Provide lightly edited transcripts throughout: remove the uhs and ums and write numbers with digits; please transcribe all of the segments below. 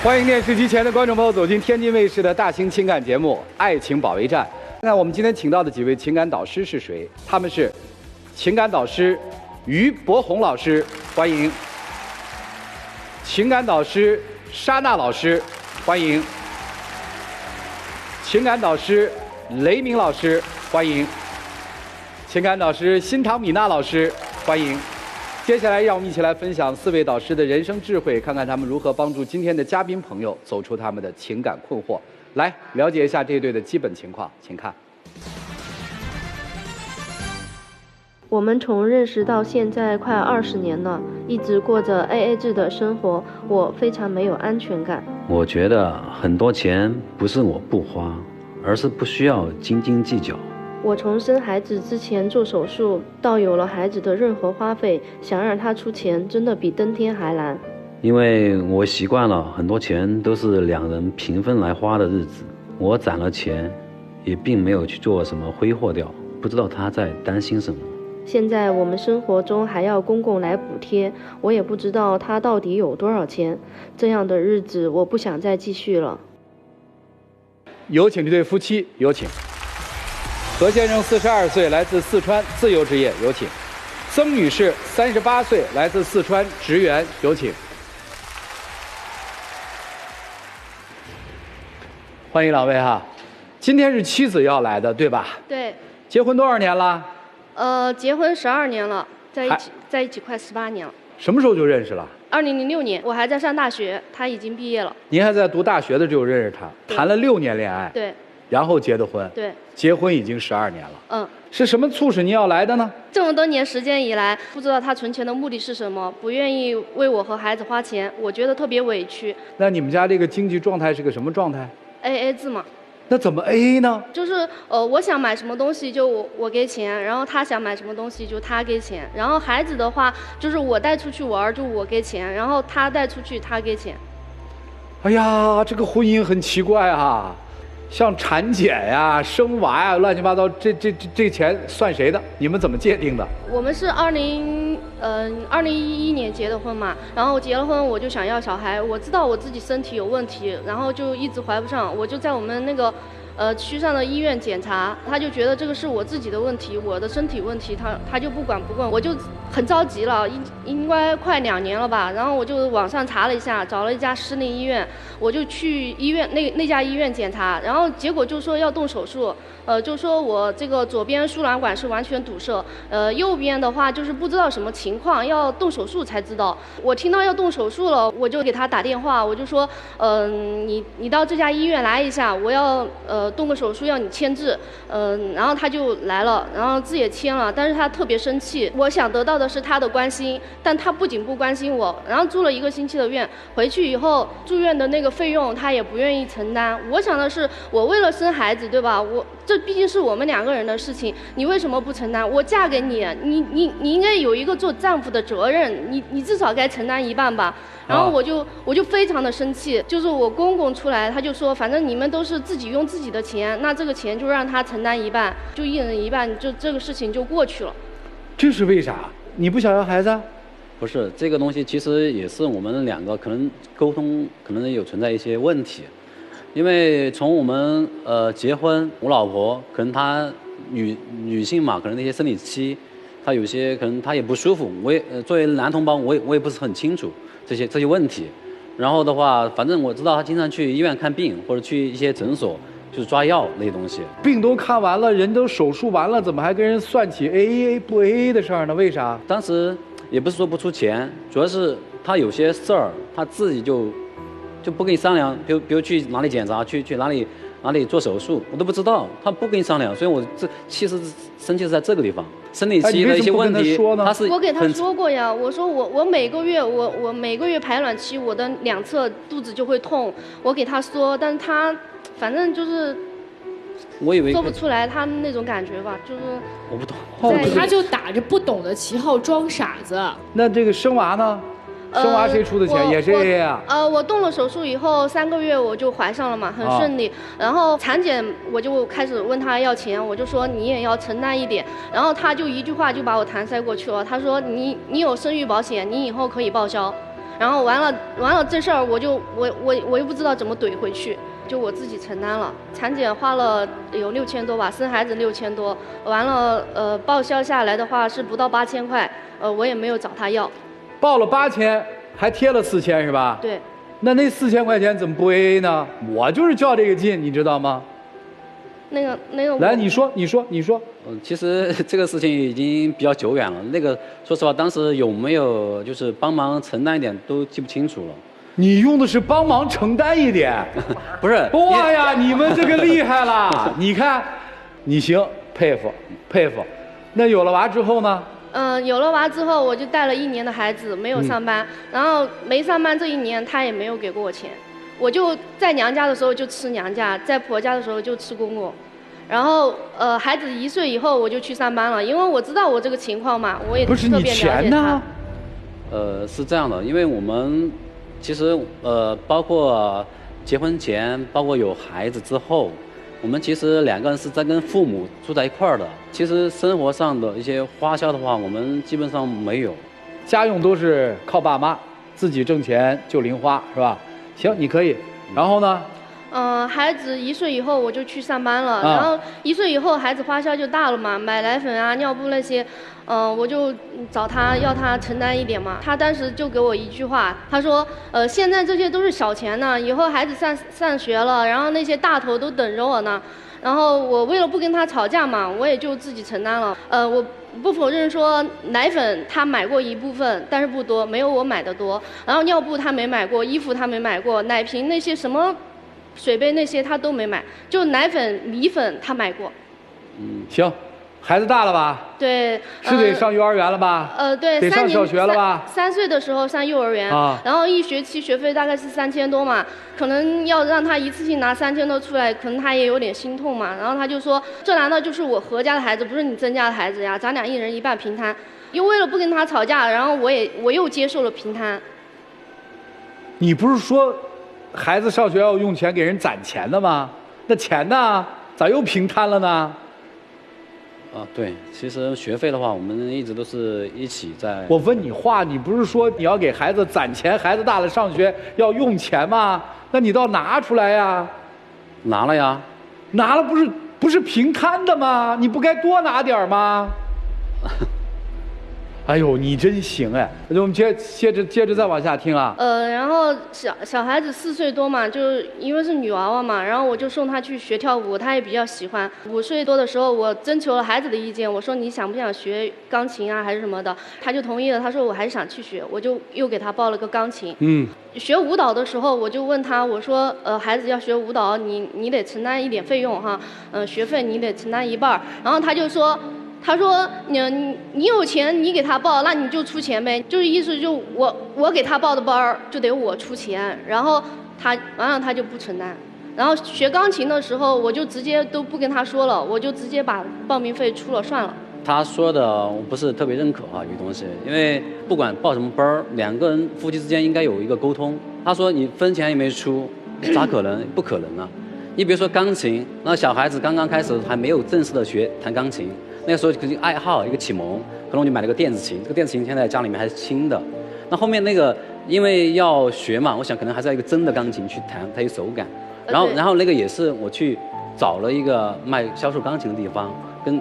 欢迎电视机前的观众朋友走进天津卫视的大型情感节目《爱情保卫战》。那我们今天请到的几位情感导师是谁？他们是情感导师于博宏老师，欢迎；情感导师莎娜老师，欢迎；情感导师雷鸣老师，欢迎；情感导师辛唐米娜老师，欢迎。接下来，让我们一起来分享4位导师的人生智慧，看看他们如何帮助今天的嘉宾朋友走出他们的情感困惑。来了解一下这对的基本情况，请看。我们从认识到现在快20年了，一直过着 AA 制的生活，我非常没有安全感。我觉得很多钱不是我不花，而是不需要斤斤计较。我从生孩子之前做手术到有了孩子的任何花费，想让他出钱真的比登天还难。因为我习惯了很多钱都是2人平分来花的日子，我攒了钱也并没有去做什么挥霍掉，不知道他在担心什么。现在我们生活中还要公公来补贴，我也不知道他到底有多少钱，这样的日子我不想再继续了。有请这对夫妻，有请。何先生42岁，来自四川，自由职业，有请。曾女士38岁，来自四川，职员，有请。欢迎两位哈，今天是妻子要来的，对吧？对。结婚多少年了？结婚12年了，在一起快18年了。什么时候就认识了？2006年，我还在上大学，他已经毕业了。您还在读大学的时候认识他，谈了6年恋爱。对。然后结的婚。对。结婚已经12年了。是什么促使您要来的呢？这么多年时间以来，不知道他存钱的目的是什么，不愿意为我和孩子花钱，我觉得特别委屈。那你们家这个经济状态是个什么状态？ AA 制嘛。那怎么 AA 呢？就是我想买什么东西就我给钱，然后他想买什么东西就他给钱，然后孩子的话就是我带出去玩就我给钱，然后他带出去他给钱。哎呀，这个婚姻很奇怪啊，像产检呀、生娃呀，乱七八糟，这钱算谁的？你们怎么界定的？我们是2011年结的婚嘛，然后结了婚我就想要小孩，我知道我自己身体有问题，然后就一直怀不上，我就在我们那个区上的医院检查，他就觉得这个是我自己的问题，我的身体问题，他就不管不问，我就很着急了，应该快2年了吧，然后我就网上查了一下，找了一家私立医院，我就去医院那家医院检查，然后结果就说要动手术，就说我这个左边输卵管是完全堵塞，右边的话就是不知道什么情况，要动手术才知道。我听到要动手术了，我就给他打电话，我就说，你到这家医院来一下，我要动个手术要你签字，然后他就来了，然后字也签了，但是他特别生气，我想得到的是他的关心，但他不仅不关心我，然后住了1个星期的院，回去以后住院的那个费用他也不愿意承担。我想的是，我为了生孩子，对吧？这毕竟是我们2个人的事情，你为什么不承担？我嫁给你，你应该有一个做丈夫的责任，你至少该承担1半吧。然后我就非常的生气，就是我公公出来，他就说，反正你们都是自己用自己的钱，那这个钱就让他承担1半，就1人1半，就这个事情就过去了。这是为啥？你不想要孩子？不是，这个东西其实也是我们2个可能沟通可能有存在一些问题，因为从我们结婚，我老婆可能她女性嘛，可能那些生理期，她有些可能她也不舒服，我也作为男同胞，我也不是很清楚这些问题。然后的话，反正我知道她经常去医院看病，或者去一些诊所就是抓药那些东西。病都看完了，人都手术完了，怎么还跟人算起 AA 不 AA 的事儿呢？为啥？当时也不是说不出钱，主要是她有些事儿，她自己就不跟你商量，比如去哪里检查，去哪里做手术，我都不知道，他不跟你商量，所以我其实生气是在这个地方，生理期的一些问题，我给他说过呀，我说我每个月排卵期，我的2侧肚子就会痛，我给他说，但是他反正就是我以为做不出来他那种感觉吧，就是我不懂，他就打着不懂的旗号装傻子。那这个生娃呢？生娃谁出的钱？也是 AA 啊？我动了手术以后3个月我就怀上了嘛，很顺利。然后产检我就开始问他要钱，我就说你也要承担一点。然后他就一句话就把我搪塞过去了，他说你有生育保险，你以后可以报销。然后完了这事儿我又不知道怎么怼回去，就我自己承担了。产检花了有6000多吧，生孩子6000多，完了报销下来的话是不到8000块，我也没有找他要。报了8000，还贴了4000是吧？对。那4000块钱怎么不 AA 呢？我就是较这个劲，你知道吗？那个。来，你说。其实这个事情已经比较久远了。那个说实话，当时有没有就是帮忙承担一点都记不清楚了。你用的是帮忙承担一点，不是？哇呀，你们这个厉害了！你看，你行，佩服。那有了娃之后呢？有了娃之后，我就带了1年的孩子，没有上班。然后没上班这1年，他也没有给过我钱。我就在娘家的时候就吃娘家，在婆家的时候就吃公公。然后孩子1岁以后我就去上班了，因为我知道我这个情况嘛，我也特别了解他。不是你钱呢？是这样的，因为我们其实包括结婚前，包括有孩子之后，我们其实2个人是在跟父母住在一块儿的。其实生活上的一些花销的话，我们基本上没有，家用都是靠爸妈，自己挣钱就零花，是吧？行，你可以。然后呢？孩子1岁以后我就去上班了，然后1岁以后孩子花销就大了嘛，买奶粉啊、尿布那些，我就找他要他承担一点嘛。他当时就给我一句话，他说，现在这些都是小钱呢，以后孩子上学了，然后那些大头都等着我呢。然后我为了不跟他吵架嘛，我也就自己承担了。我不否认说奶粉他买过一部分，但是不多，没有我买的多。然后尿布他没买过，衣服他没买过，奶瓶那些什么水杯那些他都没买，就奶粉、米粉他买过。行，孩子大了吧？对。是得上幼儿园了吧？对。得上小学了吧？3岁的时候上幼儿园，然后1学期学费大概是3000多嘛，可能要让他一次性拿3000多出来，可能他也有点心痛嘛。然后他就说，这难道就是我何家的孩子，不是你曾家的孩子呀？咱俩1人1半平摊。又为了不跟他吵架，然后我又接受了平摊。你不是说孩子上学要用钱给人攒钱的吗？那钱呢？咋又平摊了呢？对，其实学费的话，我们一直都是一起在。我问你话，你不是说你要给孩子攒钱，孩子大了上学要用钱吗？那你倒拿出来呀！拿了呀。拿了不是平摊的吗？你不该多拿点吗？哎呦，你真行哎！那我们接着再往下听啊。然后小孩子4岁多嘛，就是因为是女娃娃嘛，然后我就送她去学跳舞，她也比较喜欢。5岁多的时候，我征求了孩子的意见，我说你想不想学钢琴啊，还是什么的，他就同意了。他说我还是想去学，我就又给他报了个钢琴。学舞蹈的时候，我就问他，我说孩子要学舞蹈，你得承担一点费用哈，学费你得承担1半。然后他就说。他说你有钱你给他报，那你就出钱呗，就是意思就我给他报的班就得我出钱，然后完了他就不承担。然后学钢琴的时候，我就直接都不跟他说了，我就直接把报名费出了算了。他说的我不是特别认可啊，有东西，因为不管报什么班2个人夫妻之间应该有一个沟通。他说你分钱也没出，咋可能？不可能啊！你比如说钢琴，那小孩子刚刚开始还没有正式的学弹钢琴。那个时候肯定爱好一个启蒙，可能我就买了个电子琴，这个电子琴现在家里面还是轻的。那后面那个因为要学嘛，我想可能还是要一个真的钢琴去弹，它有手感。然后那个也是我去找了一个销售钢琴的地方，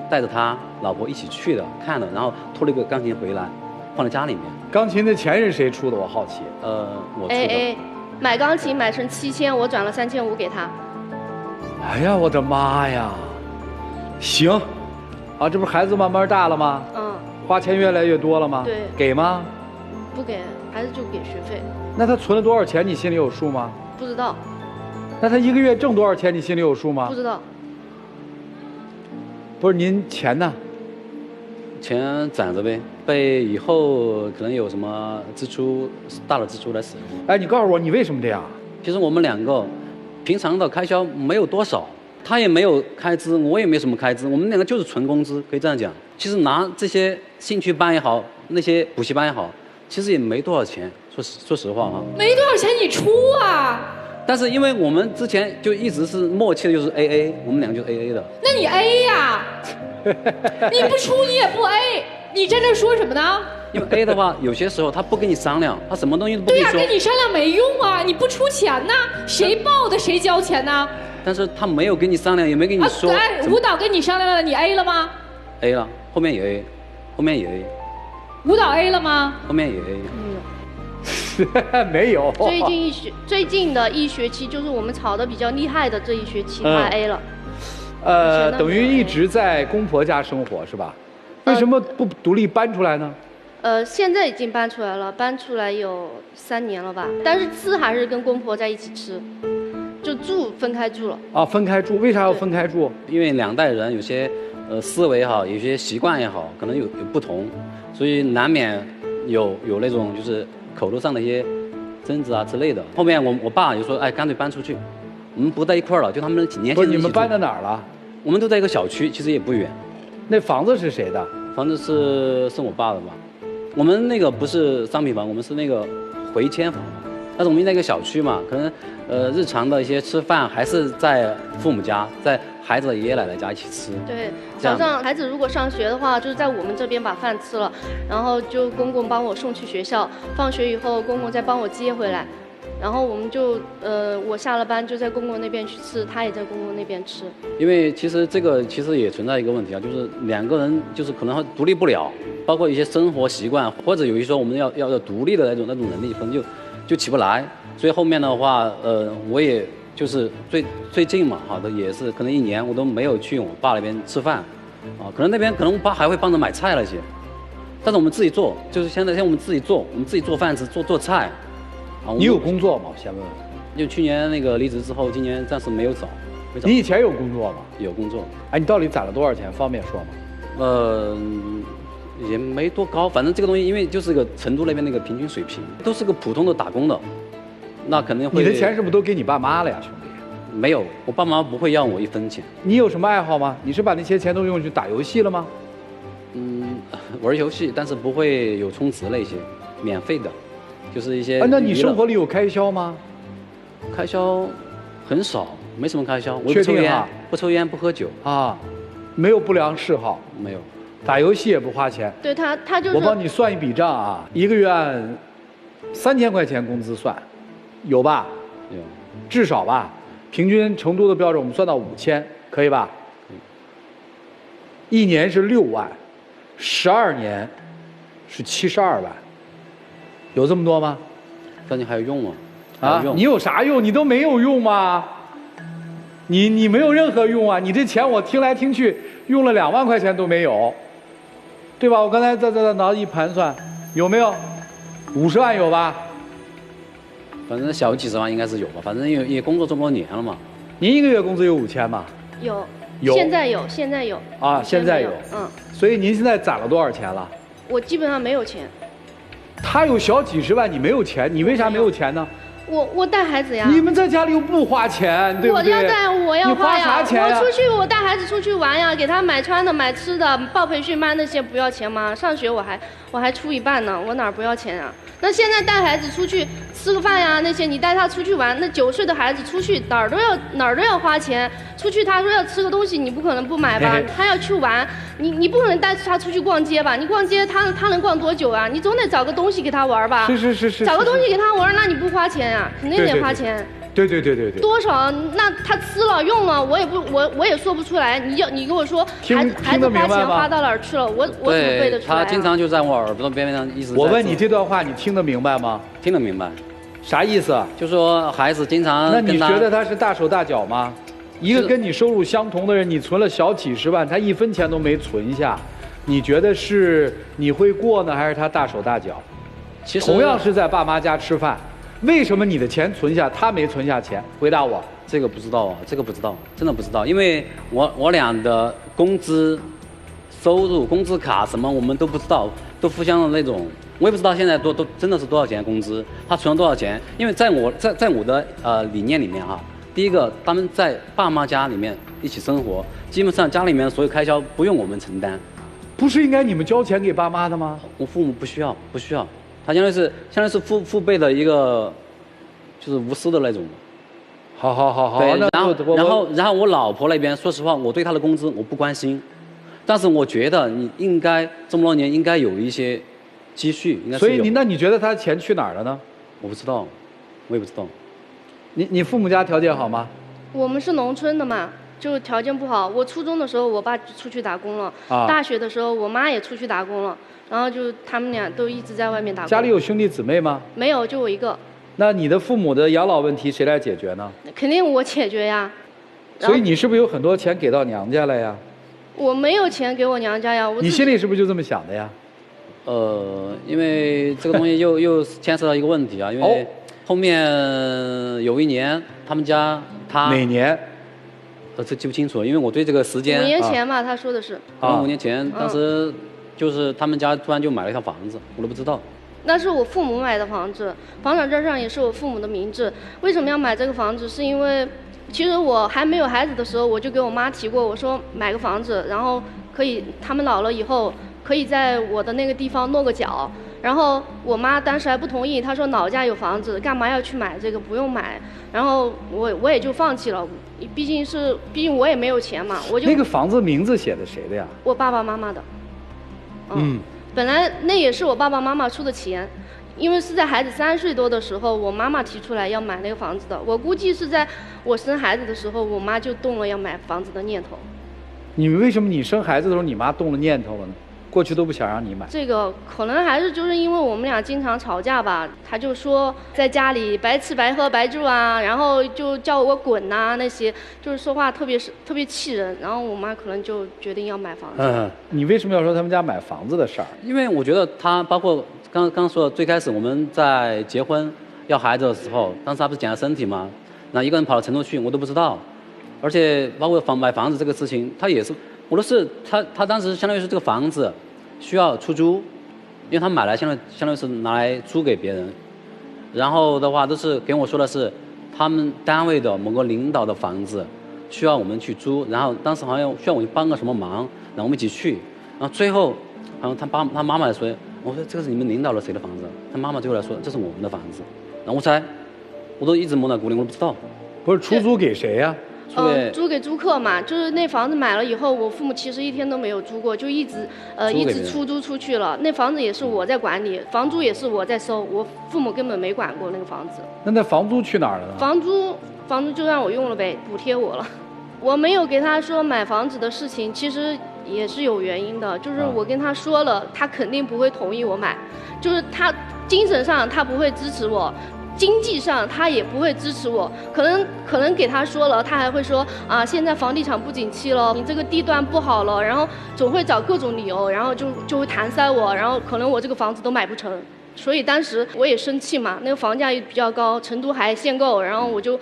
带着他老婆一起去的，看了，然后拖了一个钢琴回来，放在家里面。钢琴的钱是谁出的？我好奇。我出的。买钢琴买成7000，我转了3500给他。哎呀，我的妈呀！行。这不是孩子慢慢大了吗？花钱越来越多了吗？对。给吗？不给，孩子就给学费。那他存了多少钱？你心里有数吗？不知道。那他1个月挣多少钱？你心里有数吗？不知道。不是您钱呢？钱攒着呗，备以后可能有什么大的支出来使用。哎，你告诉我，你为什么这样？其实我们2个平常的开销没有多少。他也没有开支，我也没什么开支，我们2个就是纯工资，可以这样讲。其实拿这些兴趣班也好，那些补习班也好，其实也没多少钱，说实话啊。没多少钱你出啊？但是因为我们之前就一直是默契的，就是 AA， 我们2个就是 AA 的。那你 A 呀？你不出你也不 A，你你在这说什么呢？因为 A 的话，有些时候他不跟你商量，他什么东西都不跟对呀、你说。跟你商量没用啊！你不出钱呐，谁报的谁交钱呢？但是他没有跟你商量，也没跟你说。哎，舞蹈跟你商量了，你 A 了吗？ A 了，后面也 A， 后面也 A， 舞蹈 A 了吗？后面也 A。没有。最近的一学期就是我们吵得比较厉害的这一学期，他 A 了。等于一直在公婆家生活是吧？为什么不独立搬出来呢？现在已经搬出来了，搬出来有3年了吧，但是吃还是跟公婆在一起吃，就住分开住了。啊，分开住，为啥要分开住？因为两代人有些思维也好，有些习惯也好，可能有不同，所以难免有那种就是口头上的一些争执啊之类的。后面我爸就说，哎，干脆搬出去，我们不在一块儿了，就他们年轻人一起住。不是你们搬到哪儿了？我们都在一个小区，其实也不远。那房子是谁的？房子是我爸的吧？我们那个不是商品房，我们是那个回迁房嘛。但是我们在一个小区嘛，可能日常的一些吃饭还是在父母家，在孩子的爷爷奶奶家一起吃。对，早上孩子如果上学的话，就是在我们这边把饭吃了，然后就公公帮我送去学校，放学以后公公再帮我接回来，然后我们就我下了班就在公公那边去吃，他也在公公那边吃。因为其实这个其实也存在一个问题啊，就是两个人就是可能独立不了，包括一些生活习惯，或者有一说我们要独立的那种能力，可能就起不来。所以后面的话，我也就是最近嘛，哈，也是可能1年我都没有去我爸那边吃饭，啊，可能那边可能我爸还会帮着买菜那些，但是我们自己做，就是现在我们自己做，我们自己做饭吃做菜。啊，你有工作吗？我先问问。就去年那个离职之后，今年暂时没有找。你以前有工作吗？有工作。哎，你到底攒了多少钱？方便说吗？也没多高，反正这个东西，因为就是个成都那边那个平均水平，都是个普通的打工的，那肯定会。你的钱是不是都给你爸妈了呀，兄弟？没有，我爸妈不会要我1分钱。你有什么爱好吗？你是把那些钱都用去打游戏了吗？玩游戏，但是不会有充值那些，免费的，就是一些。那你生活里有开销吗？开销很少，没什么开销。我确定啊？不抽烟，不喝酒啊，没有不良嗜好，没有。打游戏也不花钱。对他就是。我帮你算一笔账啊，1个月按3000块钱工资算，有吧？有，至少吧。平均成都的标准我们算到5000，可以吧？1年是6万，12年是72万，有这么多吗？但你还有用吗？啊，你有啥用？你都没有用吗？你没有任何用啊！你这钱我听来听去用了2万块钱都没有，对吧？我刚才在脑子一盘算，有没有？50万有吧？反正小几十万应该是有吧，反正也工作这么多年了嘛。您1个月工资有5000吗？有，有，现在有啊，现在有，所以您现在攒了多少钱了？我基本上没有钱。他有小几十万，你没有钱，你为啥没有钱呢？我带孩子呀。你们在家里又不花钱，对不对？我要带，我要花呀。你花啥钱呀？我带孩子出去玩呀，给他买穿的、买吃的，报培训班那些不要钱吗？上学我还出一半呢，我哪儿不要钱啊？那现在带孩子出去吃个饭呀，那些你带他出去玩，那9岁的孩子出去哪儿都要花钱。出去他说要吃个东西，你不可能不买吧？他要去玩，你不可能带他出去逛街吧？你逛街他能逛多久啊？你总得找个东西给他玩吧？是。找个东西给他玩，那你不花钱呀？肯定得花钱。对。多少？那他吃了用了，我也说不出来。你跟我说，孩子花钱花到哪儿去了？我怎么背得出来？他经常就在我耳朵边上一直。我问你这段话，你听得明白吗？听得明白。啥意思？就说孩子经常。那你觉得他是大手大脚吗？一个跟你收入相同的人，你存了小几十万，他1分钱都没存下，你觉得是你会过呢，还是他大手大脚？其实同样是在爸妈家吃饭。为什么你的钱存下，他没存下钱？回答我。这个不知道啊，这个不知道，真的不知道，因为我俩的工资、收入、工资卡什么我们都不知道，都互相的那种，我也不知道现在都真的是多少钱工资，他存了多少钱？因为在我的理念里面哈，第一个他们在爸妈家里面一起生活，基本上家里面所有开销不用我们承担。不是应该你们交钱给爸妈的吗？我父母不需要。他相当于是父辈的一个，就是无私的那种。好。对，然后我老婆那边，说实话，我对她的工资我不关心，但是我觉得你应该这么多年应该有一些积蓄，应该是有。所以那你觉得他钱去哪儿了呢？我不知道，我也不知道。你父母家条件好吗？我们是农村的嘛，就条件不好。我初中的时候，我爸出去打工了；啊大学的时候，我妈也出去打工了。然后就他们俩都一直在外面打工。家里有兄弟姊妹吗？没有，就我一个。那你的父母的养老问题谁来解决呢？肯定我解决呀。所以你是不是有很多钱给到娘家了呀？我没有钱给我娘家呀，你心里是不是就这么想的呀？因为这个东西又牵涉到一个问题啊，因为后面有一年他们家哪年？这记不清楚了，因为我对这个时间。5年前吧，他说的是。5年前，当时就是他们家突然就买了一套房子，我都不知道。那是我父母买的房子，房产证上也是我父母的名字。为什么要买这个房子？是因为其实我还没有孩子的时候，我就给我妈提过，我说买个房子，然后可以他们老了以后可以在我的那个地方落个脚。然后我妈当时还不同意，她说老家有房子，干嘛要去买这个？不用买。然后我也就放弃了，毕竟我也没有钱嘛，我就。那个房子名字写的谁的呀？我爸爸妈妈的。本来那也是我爸爸妈妈出的钱，因为是在孩子3岁多的时候，我妈妈提出来要买那个房子的。我估计是在我生孩子的时候，我妈就动了要买房子的念头。你为什么你生孩子的时候你妈动了念头了呢？过去都不想让你买。这个可能还是就是因为我们俩经常吵架吧，他就说在家里白吃白喝白住啊，然后就叫我滚呐，那些就是说话特别气人。然后我妈可能就决定要买房子。你为什么要说他们家买房子的事儿？因为我觉得他包括刚说的最开始我们在结婚要孩子的时候，当时他不是检查身体吗？那一个人跑到成都去，我都不知道。而且包括买房子这个事情，他也是，我都是他当时相当于是这个房子需要出租，因为他买来相当于是拿来租给别人，然后的话都是给我说的是他们单位的某个领导的房子需要我们去租，然后当时好像需要我帮个什么忙，然后我们一起去，然后最后好像他妈妈说，我说这个是你们领导的谁的房子？他妈妈最后来说这是我们的房子，然后我都一直蒙在鼓里，我都不知道。不是出租给谁呀？租给租客嘛，就是那房子买了以后，我父母其实一天都没有租过，就一直出租出去了。那房子也是我在管理，房租也是我在收，我父母根本没管过那个房子。那房租去哪儿了呢？房租就让我用了呗，补贴我了。我没有给他说买房子的事情，其实也是有原因的，就是我跟他说了，他肯定不会同意我买，就是他精神上他不会支持我。经济上他也不会支持我，可能给他说了，他还会说啊，现在房地产不景气了，你这个地段不好了，然后总会找各种理由，然后就会搪塞我，然后可能我这个房子都买不成。所以当时我也生气嘛，那个房价也比较高，成都还限购，然后我就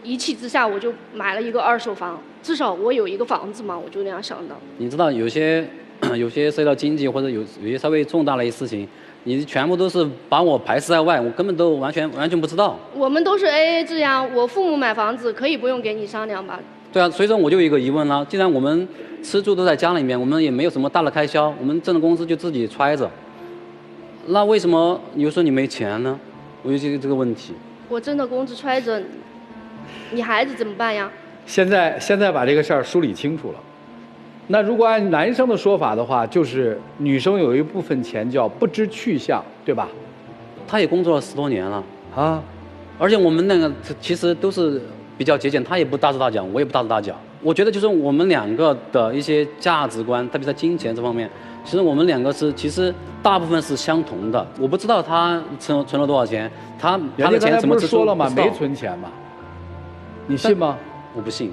一气之下我就买了一个2手房，至少我有一个房子嘛，我就那样想的。你知道有些涉及到经济或者有些稍微重大的一些事情。你全部都是把我排斥在外，我根本都完全不知道。我们都是 AA 制呀，我父母买房子可以不用给你商量吧？对啊，所以说我就有一个疑问了，既然我们吃住都在家里面，我们也没有什么大的开销，我们挣的工资就自己揣着，那为什么你又说你没钱呢？我有这个问题。我挣的工资揣着，你孩子怎么办呀？现在把这个事儿梳理清楚了。那如果按男生的说法的话，就是女生有一部分钱叫不知去向，对吧？他也工作了10多年了啊，而且我们那个其实都是比较节俭，他也不大手大脚，我也不大手大脚。我觉得就是我们两个的一些价值观，特别在金钱这方面，其实我们两个其实大部分是相同的。我不知道他存了多少钱，他的钱怎么支出？说了吗？没存钱嘛？你信吗？我不信，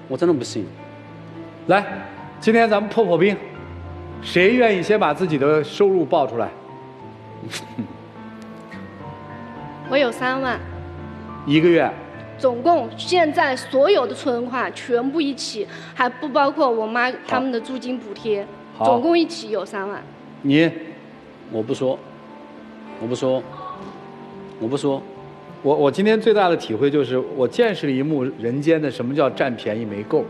我真的不信。来，今天咱们破冰，谁愿意先把自己的收入报出来？我有3万，1个月。总共现在所有的存款全部一起，还不包括我妈他们的租金补贴，总共一起有3万。你，我不说。我今天最大的体会就是，我见识了一幕人间的什么叫占便宜没够。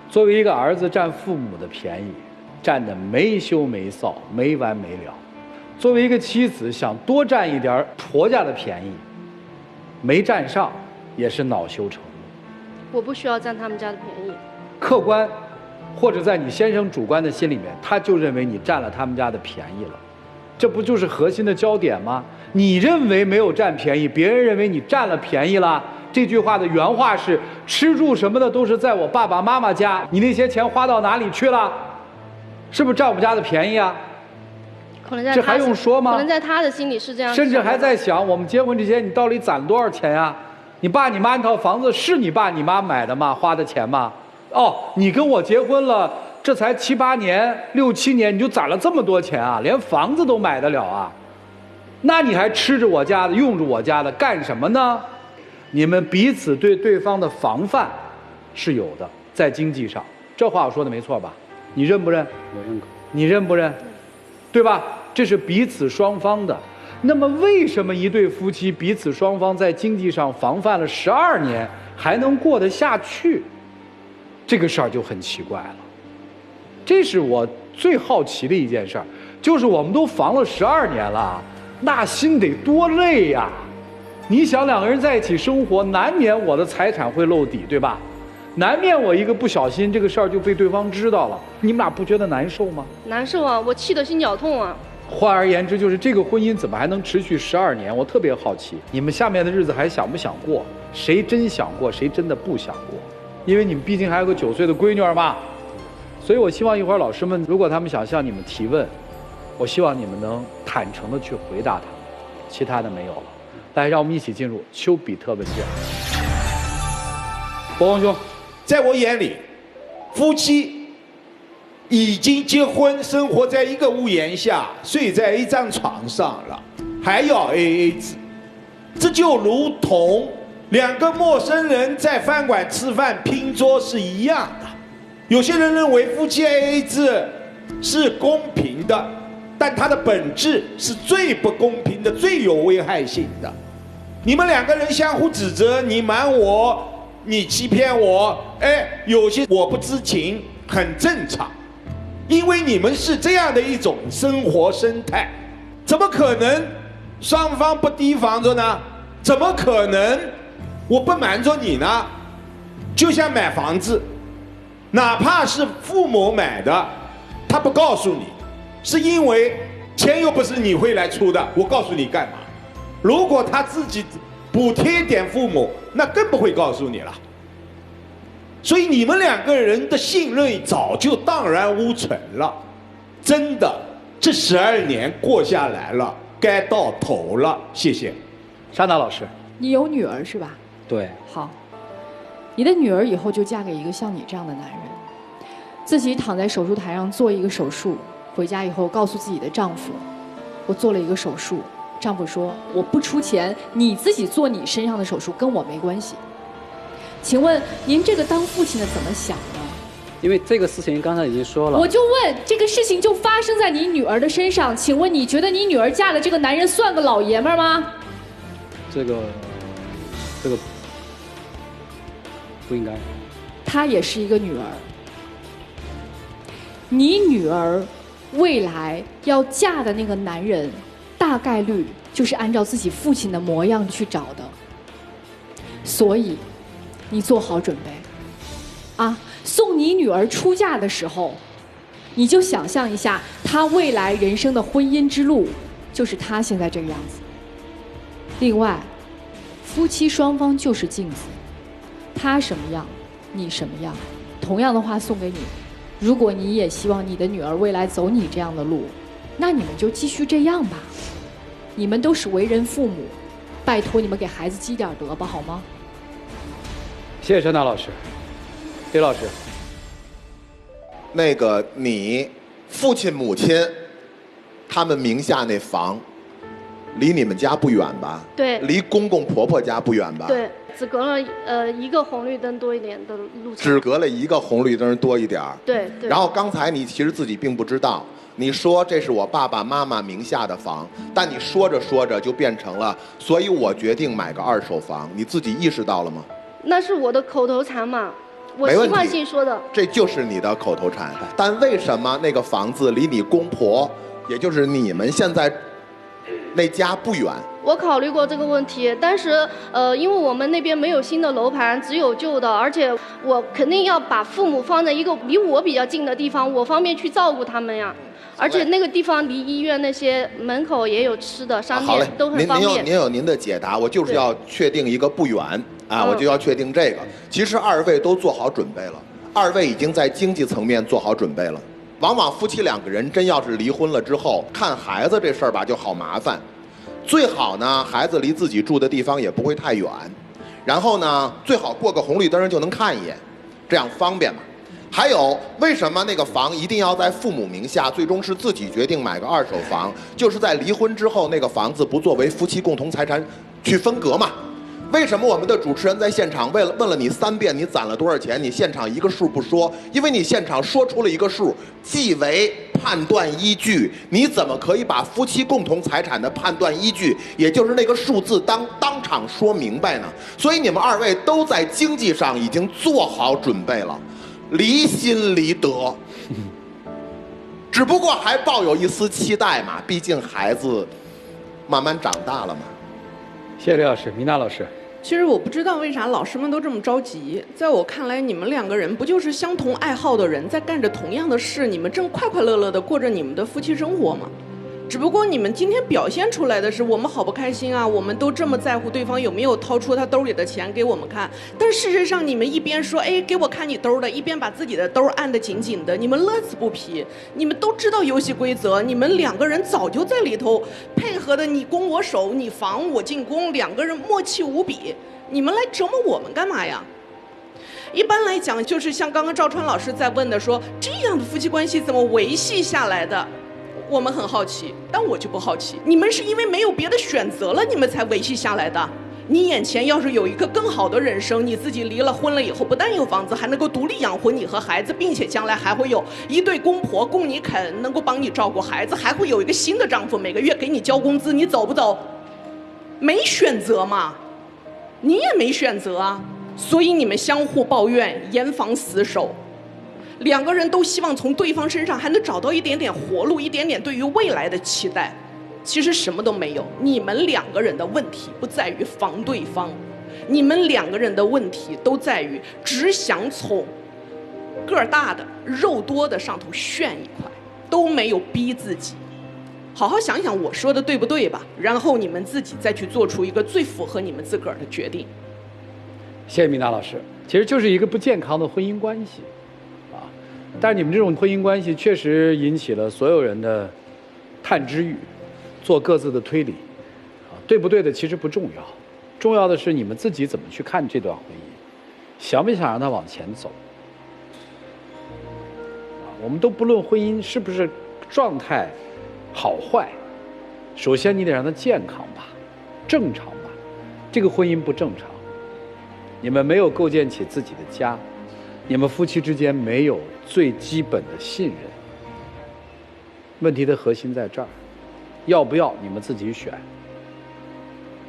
作为一个儿子占父母的便宜，占得没羞没臊，没完没了；作为一个妻子想多占一点婆家的便宜，没占上也是恼羞成怒。我不需要占他们家的便宜。客观或者在你先生主观的心里面，他就认为你占了他们家的便宜了，这不就是核心的焦点吗？你认为没有占便宜，别人认为你占了便宜了。这句话的原话是：吃住什么的都是在我爸爸妈妈家，你那些钱花到哪里去了？是不是占我们家的便宜啊？可能在这还用说吗？可能在他的心里是这样，甚至还在想，我们结婚之前你到底攒了多少钱呀？你爸你妈那套房子是你爸你妈买的吗？花的钱吗？哦，你跟我结婚了，这才7、8年、6、7年，你就攒了这么多钱啊？连房子都买得了啊？那你还吃着我家的，用着我家的，干什么呢？你们彼此对对方的防范是有的，在经济上，这话我说的没错吧？你认不认？我认可。你认不认？对吧？这是彼此双方的。那么为什么一对夫妻彼此双方在经济上防范了12年还能过得下去？这个事儿就很奇怪了。这是我最好奇的一件事儿，就是我们都防了12年了，那心得多累呀！你想两个人在一起生活，难免我的财产会漏底，对吧？难免我一个不小心，这个事儿就被对方知道了，你们俩不觉得难受吗？难受啊，我气得心绞痛啊。换而言之，就是这个婚姻怎么还能持续12年？我特别好奇，你们下面的日子还想不想过？谁真想过，谁真的不想过？因为你们毕竟还有个9岁的闺女儿嘛。所以我希望一会儿老师们，如果他们想向你们提问，我希望你们能坦诚的去回答他们，其他的没有了。来，让我们一起进入丘比特问卷。博宏兄，在我眼里，夫妻已经结婚，生活在一个屋檐下，睡在一张床上了，还要 AA 制，这就如同2个陌生人在饭馆吃饭拼桌是一样的。有些人认为夫妻 AA 制是公平的，但它的本质是最不公平的，最有危害性的。你们2个人相互指责，你瞒我，你欺骗我，有些我不知情，很正常，因为你们是这样的一种生活生态，怎么可能双方不提防着呢？怎么可能我不瞒着你呢？就像买房子，哪怕是父母买的，他不告诉你，是因为钱又不是你会来出的，我告诉你干嘛？如果他自己补贴点父母，那更不会告诉你了。所以你们2个人的信任早就荡然无存了。真的，这12年过下来了，该到头了。谢谢。莎娜老师，你有女儿是吧？对。好，你的女儿以后就嫁给一个像你这样的男人，自己躺在手术台上做一个手术，回家以后告诉自己的丈夫，我做了一个手术。丈夫说我不出钱，你自己做你身上的手术跟我没关系。请问您这个当父亲的怎么想呢？因为这个事情刚才已经说了，我就问，这个事情就发生在你女儿的身上，请问你觉得你女儿嫁的这个男人算个老爷们儿吗？这个不应该。她也是一个女儿，你女儿未来要嫁的那个男人，大概率就是按照自己父亲的模样去找的，所以你做好准备啊！送你女儿出嫁的时候，你就想象一下，她未来人生的婚姻之路就是她现在这个样子。另外，夫妻双方就是镜子，他什么样，你什么样。同样的话送给你，如果你也希望你的女儿未来走你这样的路，那你们就继续这样吧。你们都是为人父母，拜托你们给孩子积点德吧，好吗？谢谢珊娜老师。李老师，那个你父亲母亲他们名下那房离你们家不远吧？对。离公公婆婆家不远吧？对，只隔了1个红绿灯多一点的路程。只隔了1个红绿灯多一点儿。对对。然后刚才你其实自己并不知道，你说这是我爸爸妈妈名下的房，但你说着说着就变成了，所以我决定买个2手房，你自己意识到了吗？那是我的口头禅嘛，我习惯性说的。这就是你的口头禅。但为什么那个房子离你公婆，也就是你们现在那家不远？我考虑过这个问题，但是因为我们那边没有新的楼盘，只有旧的，而且我肯定要把父母放在一个离我比较近的地方，我方便去照顾他们呀。而且那个地方离医院那些门口也有吃的商店，都很方便。您有您的解答，我就是要确定一个不远啊，我就要确定这个。其实二位都做好准备了，二位已经在经济层面做好准备了。往往夫妻两个人真要是离婚了之后，看孩子这事儿吧就好麻烦。最好呢，孩子离自己住的地方也不会太远，然后呢，最好过个红绿灯就能看一眼，这样方便嘛。还有，为什么那个房一定要在父母名下，最终是自己决定买个二手房？就是在离婚之后，那个房子不作为夫妻共同财产去分割嘛。为什么我们的主持人在现场问了你3遍，你攒了多少钱？你现场一个数不说，因为你现场说出了一个数，即为判断依据。你怎么可以把夫妻共同财产的判断依据，也就是那个数字当场说明白呢？所以你们二位都在经济上已经做好准备了，离心离德，只不过还抱有一丝期待嘛，毕竟孩子慢慢长大了嘛。谢谢刘老师，米娜老师。其实我不知道为啥老师们都这么着急。在我看来，你们2个人不就是相同爱好的人，在干着同样的事，你们正快快乐乐的过着你们的夫妻生活吗？只不过你们今天表现出来的是我们好不开心啊，我们都这么在乎对方有没有掏出他兜里的钱给我们看，但事实上你们一边说哎给我看你兜的，一边把自己的兜按得紧紧的，你们乐此不疲。你们都知道游戏规则，你们2个人早就在里头配合的你攻我守，你防我进攻，2个人默契无比，你们来折磨我们干嘛呀？一般来讲，就是像刚刚赵川老师在问的说，这样的夫妻关系怎么维系下来的？我们很好奇，但我就不好奇。你们是因为没有别的选择了，你们才维系下来的。你眼前要是有一个更好的人生，你自己离了婚了以后，不但有房子，还能够独立养活你和孩子，并且将来还会有一对公婆供你啃，能够帮你照顾孩子，还会有一个新的丈夫，每个月给你交工资，你走不走？没选择嘛，你也没选择啊。所以你们相互抱怨，严防死守。2个人都希望从对方身上还能找到一点点活路，一点点对于未来的期待。其实什么都没有，你们2个人的问题不在于防对方，你们2个人的问题都在于只想从个儿大的肉多的上头炫一块，都没有逼自己。好好想想我说的对不对吧，然后你们自己再去做出一个最符合你们自个儿的决定。谢谢米娜老师。其实就是一个不健康的婚姻关系啊，但是你们这种婚姻关系确实引起了所有人的探知欲，做各自的推理啊，对不对的其实不重要，重要的是你们自己怎么去看这段婚姻，想不想让它往前走啊？我们都不论婚姻是不是状态好坏，首先你得让它健康吧，正常吧。这个婚姻不正常，你们没有构建起自己的家，你们夫妻之间没有最基本的信任。问题的核心在这儿，要不要你们自己选。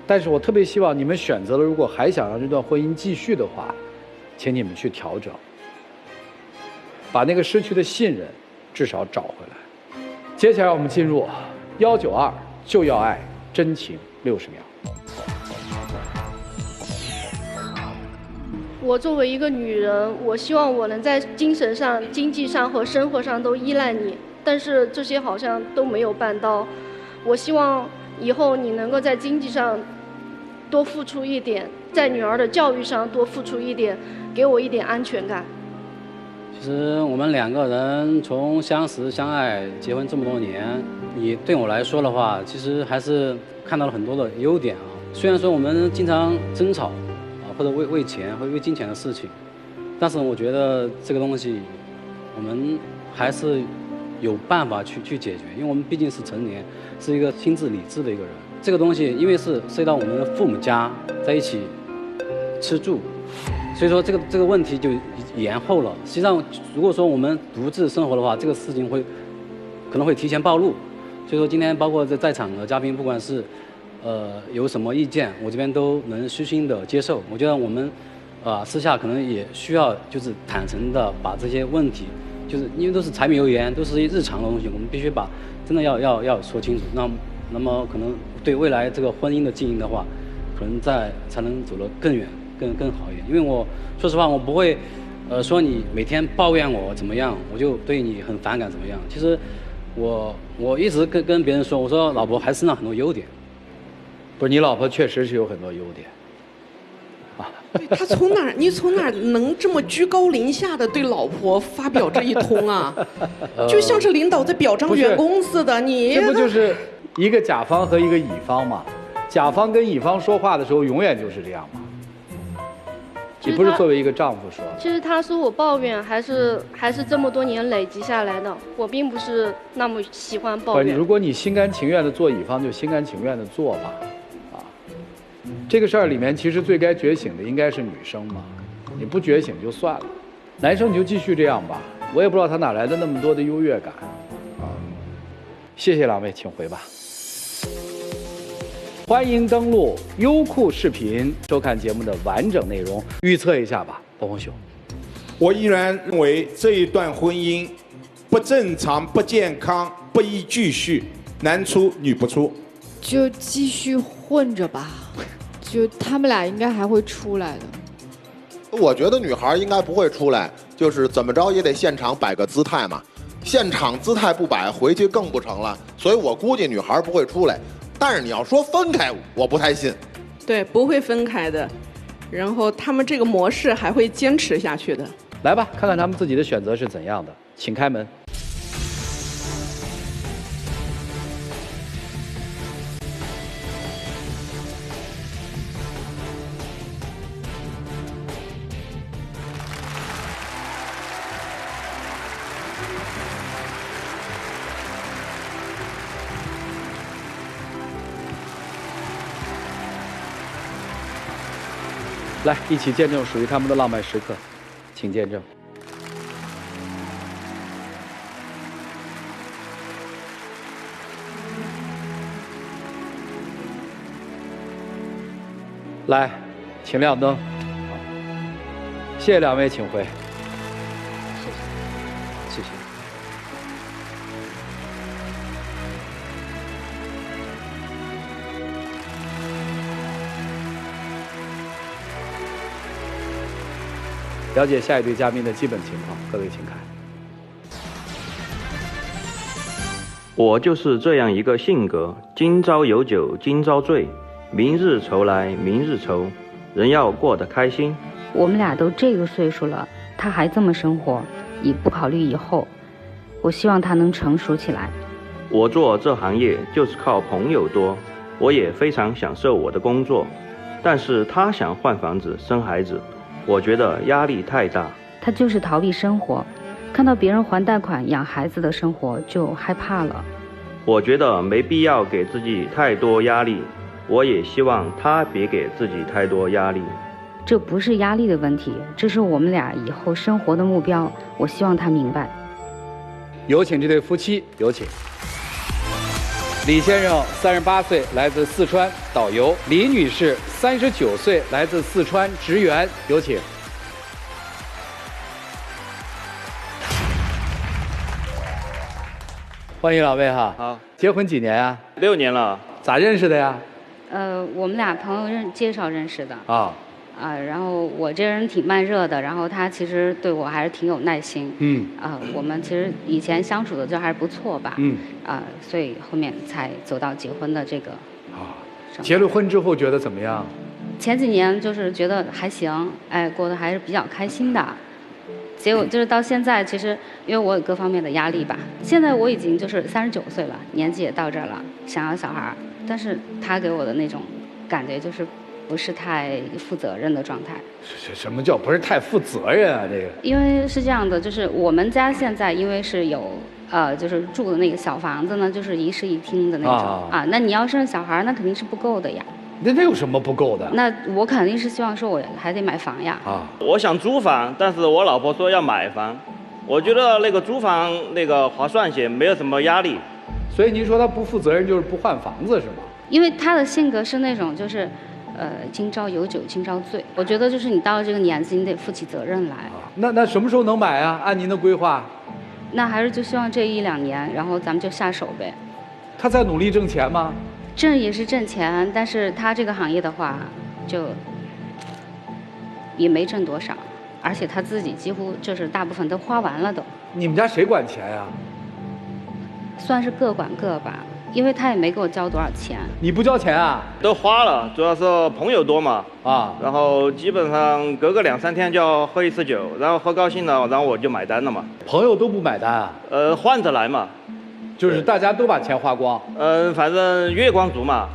但是我特别希望你们选择了，如果还想让这段婚姻继续的话，请你们去调整，把那个失去的信任至少找回来。接下来我们进入192就要爱真情60秒。我作为一个女人，我希望我能在精神上、经济上和生活上都依赖你，但是这些好像都没有办到。我希望以后你能够在经济上多付出一点，在女儿的教育上多付出一点，给我一点安全感。其实我们2个人从相识、相爱、结婚这么多年，你对我来说的话，其实还是看到了很多的优点啊。虽然说我们经常争吵啊，或者为钱或者为金钱的事情，但是我觉得这个东西，我们还是有办法去解决，因为我们毕竟是成年，是一个心智理智的一个人。这个东西因为是涉及到我们的父母家在一起吃住，所以说这个问题就延后了。实际上，如果说我们独自生活的话，这个事情可能会提前暴露。所以说今天包括在场的嘉宾，不管是有什么意见，我这边都能虚心的接受。我觉得我们私下可能也需要就是坦诚的把这些问题，就是因为都是柴米油盐，都是一些日常的东西，我们必须把真的要说清楚。那那么可能对未来这个婚姻的经营的话，可能才能走得更远、更好一点。因为我说实话，我不会，说你每天抱怨我怎么样，我就对你很反感怎么样。其实我一直跟别人说，我说老婆还身上很多优点。不是，你老婆确实是有很多优点。他从哪儿？你从哪儿能这么居高临下的对老婆发表这一通啊？就像是领导在表彰员工似的。你这不就是一个甲方和一个乙方吗？甲方跟乙方说话的时候，永远就是这样吗？你不是作为一个丈夫说？其实他说我抱怨，还是这么多年累积下来的。我并不是那么喜欢抱怨。如果你心甘情愿的做乙方，就心甘情愿的做吧。这个事儿里面，其实最该觉醒的应该是女生嘛，你不觉醒就算了，男生你就继续这样吧。我也不知道他哪来的那么多的优越感，谢谢两位，请回吧。欢迎登录优酷视频收看节目的完整内容，预测一下吧，包红秀。我依然认为这一段婚姻不正常、不健康、不宜继续，男出女不出。就继续混着吧。就他们俩应该还会出来的。我觉得女孩应该不会出来，就是怎么着也得现场摆个姿态嘛。现场姿态不摆，回去更不成了。所以我估计女孩不会出来。但是你要说分开，我不太信。对，不会分开的。然后他们这个模式还会坚持下去的。来吧，看看他们自己的选择是怎样的，请开门。来，一起见证属于他们的浪漫时刻，请见证。来，请亮灯。谢谢两位，请回。谢谢。了解下一对嘉宾的基本情况，各位请看。我就是这样一个性格，今朝有酒今朝醉，明日愁来明日愁，人要过得开心。我们俩都这个岁数了，他还这么生活，也不考虑以后。我希望他能成熟起来。我做这行业就是靠朋友多，我也非常享受我的工作，但是他想换房子生孩子，我觉得压力太大。他就是逃避生活，看到别人还贷款养孩子的生活就害怕了。我觉得没必要给自己太多压力，我也希望他别给自己太多压力。这不是压力的问题，这是我们俩以后生活的目标，我希望他明白。有请这对夫妻，有请。李先生38岁，来自四川，导游；李女士39岁，来自四川，职员。有请。欢迎两位哈。好。结婚几年呀？6年了。咋认识的呀？我们俩朋友介绍认识的。啊。然后我这人挺慢热的，然后他其实对我还是挺有耐心。我们其实以前相处的就还是不错吧。所以后面才走到结婚的这个。结了婚之后觉得怎么样？前几年就是觉得还行，过得还是比较开心的。结果就是到现在，其实因为我有各方面的压力吧，现在我已经就是39岁了，年纪也到这儿了，想要小孩，但是他给我的那种感觉就是不是太负责任的状态。什么叫不是太负责任啊？这个因为是这样的，就是我们家现在因为是有就是住的那个小房子呢，就是一室一厅的那种那你要生小孩，那肯定是不够的呀。那有什么不够的？那我肯定是希望说我还得买房呀。我想租房，但是我老婆说要买房，我觉得那个租房那个划算些，没有什么压力。所以您说他不负责任就是不换房子是吗？因为他的性格是那种就是今朝有酒今朝醉，我觉得就是你到了这个年纪，你得负起责任来。那什么时候能买啊？按您的规划？那还是就希望这1-2年，然后咱们就下手呗。他在努力挣钱吗？挣也是挣钱，但是他这个行业的话，就也没挣多少，而且他自己几乎就是大部分都花完了都。你们家谁管钱呀？算是各管各吧，因为他也没给我交多少钱。你不交钱啊？都花了，主要是朋友多嘛，然后基本上隔个2、3天就要喝一次酒，然后喝高兴了，然后我就买单了嘛。朋友都不买单啊？换着来嘛，就是大家都把钱花光。反正月光族嘛，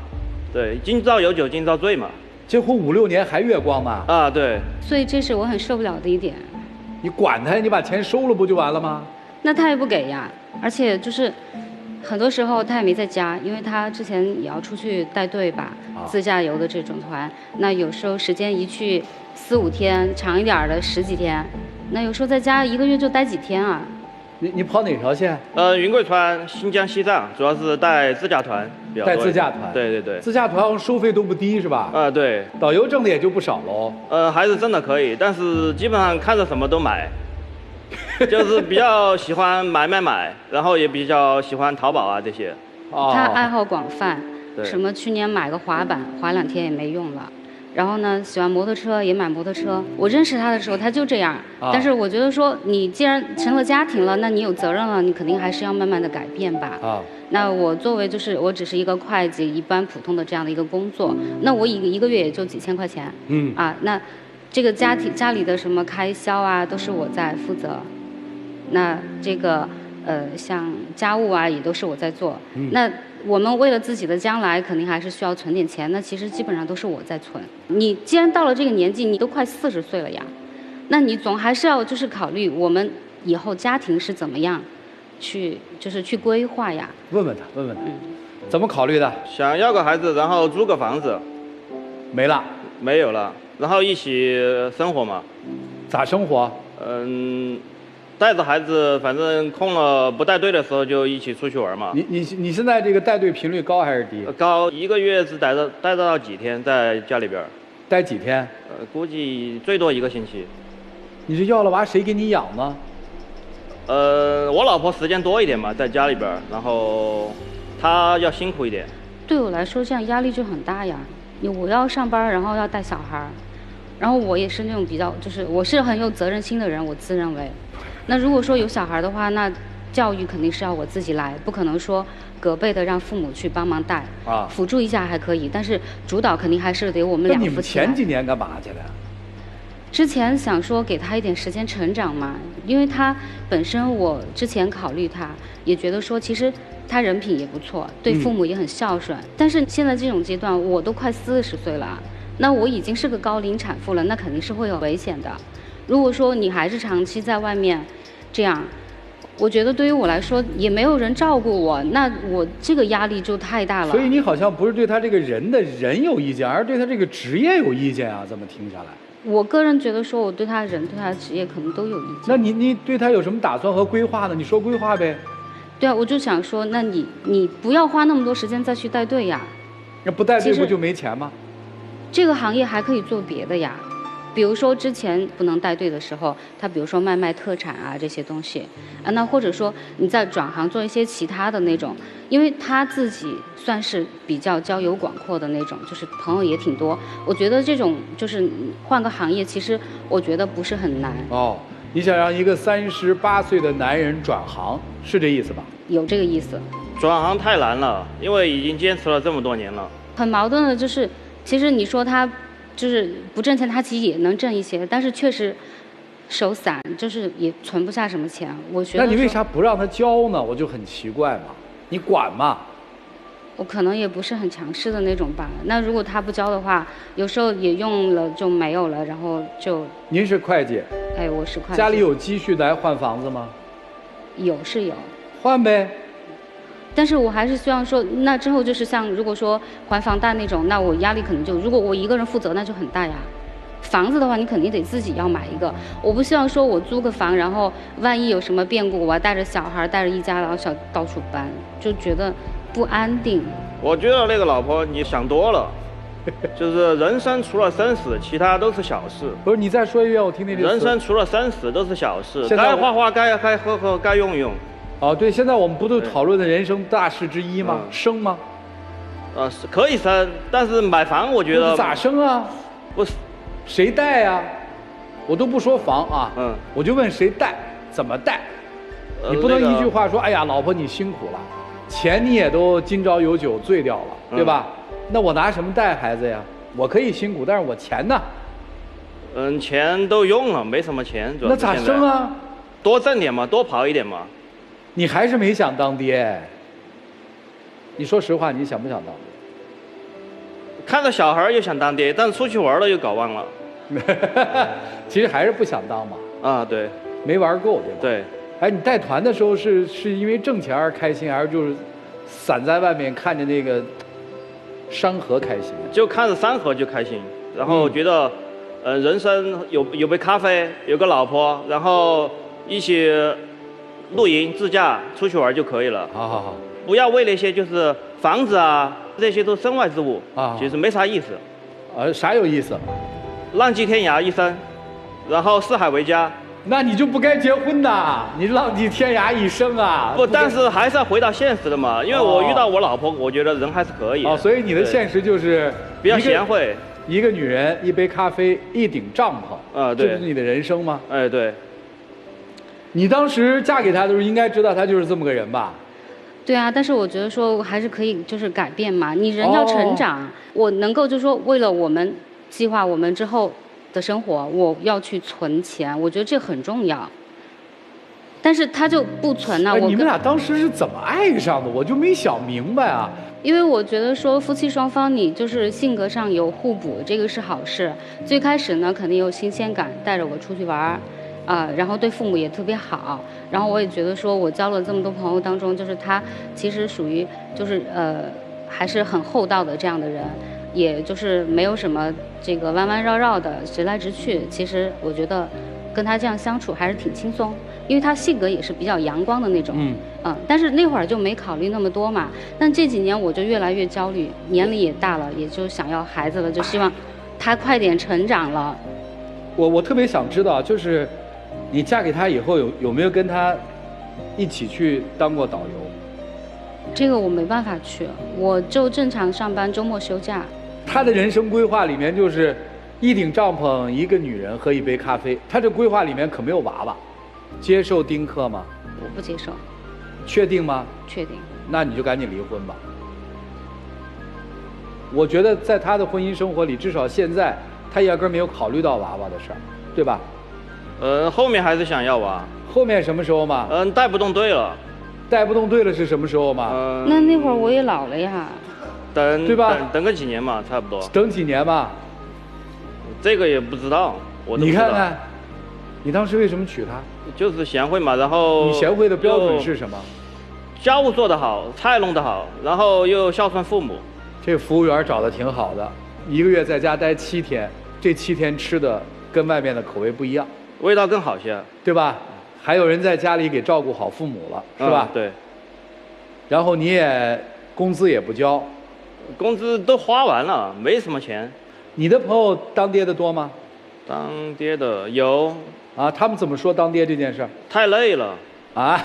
对，今朝有酒今朝醉嘛。结婚5、6年还月光吗？啊，对。所以这是我很受不了的一点。你管他呀，你把钱收了不就完了吗？那他也不给呀，而且就是很多时候他也没在家，因为他之前也要出去带队吧，自驾游的这种团。那有时候时间一去4、5天，长一点的10几天，那有时候在家1个月就待几天啊。你跑哪条线？云贵川、新疆、西藏，主要是带自驾团比较多。带自驾团？对对对。自驾团收费都不低是吧？对。导游挣的也就不少喽。还是挣的可以，但是基本上看着什么都买，就是比较喜欢买，然后也比较喜欢淘宝啊这些。他爱好广泛，什么去年买个滑板，滑2天也没用了。然后呢，喜欢摩托车也买摩托车。我认识他的时候他就这样，但是我觉得说你既然成了家庭了，那你有责任了，你肯定还是要慢慢的改变吧。那我作为就是我只是一个会计，一般普通的这样的一个工作，那我一个月也就几千块钱。那这个家里的什么开销啊，都是我在负责。那这个像家务啊，也都是我在做。那我们为了自己的将来，肯定还是需要存点钱。那其实基本上都是我在存。你既然到了这个年纪，你都快40岁了呀，那你总还是要就是考虑我们以后家庭是怎么样去规划呀。问问他，怎么考虑的？想要个孩子，然后租个房子。没了？没有了。然后一起生活嘛。咋生活？带着孩子，反正空了不带队的时候就一起出去玩嘛。你现在这个带队频率高还是低？高，1个月只带到几天在家里边。待几天？估计最多1个星期。你这要了娃谁给你养呢？我老婆时间多一点嘛，在家里边，然后她要辛苦一点。对我来说，这样压力就很大呀。我要上班，然后要带小孩，然后我也是那种比较，就是我是很有责任心的人，我自认为。那如果说有小孩的话，那教育肯定是要我自己来，不可能说隔辈的让父母去帮忙带辅助一下还可以，但是主导肯定还是得我们俩夫妻来。那你们前几年干嘛去了？之前想说给他一点时间成长嘛，因为他本身我之前考虑他，也觉得说其实他人品也不错，对父母也很孝顺。但是现在这种阶段，我都快40岁了，那我已经是个高龄产妇了，那肯定是会有危险的。如果说你还是长期在外面这样，我觉得对于我来说也没有人照顾我，那我这个压力就太大了。所以你好像不是对他这个人有意见，而是对他这个职业有意见啊？怎么听下来？我个人觉得说我对他人对他的职业可能都有意见。那你对他有什么打算和规划呢？你说规划呗。对啊，我就想说，那你不要花那么多时间再去带队呀。那不带队不就没钱吗？这个行业还可以做别的呀。比如说之前不能带队的时候，他比如说卖特产啊这些东西啊，那或者说你在转行做一些其他的那种，因为他自己算是比较交友广阔的那种，就是朋友也挺多。我觉得这种就是换个行业，其实我觉得不是很难。你想让一个38岁的男人转行，是这意思吧？有这个意思。转行太难了，因为已经坚持了这么多年了。很矛盾的就是，其实你说他就是不挣钱，他其实也能挣一些，但是确实手散，就是也存不下什么钱。我觉得。那你为啥不让他交呢？我就很奇怪嘛，你管嘛？我可能也不是很强势的那种吧。那如果他不交的话，有时候也用了就没有了，然后就。您是会计？哎，我是会计。家里有积蓄来换房子吗？是有。换呗。但是我还是希望说，那之后就是像如果说还房贷那种，那我压力可能就，如果我一个人负责，那就很大呀。房子的话，你肯定得自己要买一个。我不希望说我租个房，然后万一有什么变故，我要带着小孩，带着一家老小到处搬，就觉得不安定。我觉得那个老婆你想多了，就是人生除了生死，其他都是小事。不是，你再说一遍，我听听这。人生除了生死都是小事，该花花，该喝喝，该用用。哦，对，现在我们不都讨论的人生大事之一吗？生吗？是可以生，但是买房我觉得咋生啊？不是，谁带呀？我都不说房啊，我就问谁带，怎么带？你不能一句话说，哎呀，老婆你辛苦了，钱你也都今朝有酒醉掉了，对吧？那我拿什么带孩子呀？我可以辛苦，但是我钱呢？钱都用了，没什么钱。那咋生啊？多挣点嘛，多跑一点嘛。你还是没想当爹。你说实话，你想不想当爹？看着小孩又想当爹，但是出去玩了又搞忘了。其实还是不想当嘛。啊，对。没玩够，对吧？对。哎，你带团的时候是因为挣钱而开心，还是就是散在外面看着那个山河开心？就看着山河就开心，然后觉得，人生有杯咖啡，有个老婆，然后一起露营、自驾出去玩就可以了。好，不要为那些就是房子啊，这些都身外之物啊，其实没啥意思。啥有意思？浪迹天涯一生，然后四海为家。那你就不该结婚呐！你浪迹天涯一生啊！不，但是还是要回到现实的嘛。因为我遇到我老婆，我觉得人还是可以。所以你的现实就是比较贤惠。一个女人，一杯咖啡，一顶帐篷。对。这是你的人生吗？哎，对。你当时嫁给他的时候，应该知道他就是这么个人吧？对啊，但是我觉得说还是可以，就是改变嘛。你人要成长，我能够就是说，为了我们计划我们之后的生活，我要去存钱，我觉得这很重要。但是他就不存了。你们俩当时是怎么爱上的？我就没想明白啊。因为我觉得说夫妻双方你就是性格上有互补，这个是好事。最开始呢，肯定有新鲜感，带着我出去玩，然后对父母也特别好。然后我也觉得说，我交了这么多朋友当中，就是他其实属于就是还是很厚道的这样的人。也就是没有什么这个弯弯绕绕的直来直去，其实我觉得跟他这样相处还是挺轻松，因为他性格也是比较阳光的那种。但是那会儿就没考虑那么多嘛。但这几年我就越来越焦虑，年龄也大了，也就想要孩子了，就希望他快点成长了。我特别想知道，就是你嫁给他以后有没有跟他一起去当过导游？这个我没办法去，我就正常上班，周末休假。他的人生规划里面就是一顶帐篷，一个女人，喝一杯咖啡。他这规划里面可没有娃娃，接受丁克吗？我不接受。确定吗？确定。那你就赶紧离婚吧。我觉得在他的婚姻生活里，至少现在他压根没有考虑到娃娃的事儿，对吧？后面还是想要娃。后面什么时候嘛？带不动队了。带不动队了是什么时候嘛？那会儿我也老了呀。对吧？等个几年嘛，差不多。等几年吧。这个也不知道，我都不知道。你看看，你当时为什么娶她？就是贤惠嘛，然后。你贤惠的标准是什么？家务做得好，菜弄得好，然后又孝顺父母。这个服务员找的挺好的，1个月在家待7天，这7天吃的跟外面的口味不一样，味道更好些，对吧？还有人在家里给照顾好父母了，是吧？对。然后你也工资也不交，工资都花完了，没什么钱。你的朋友当爹的多吗？当爹的有。啊，他们怎么说当爹这件事？太累了。啊？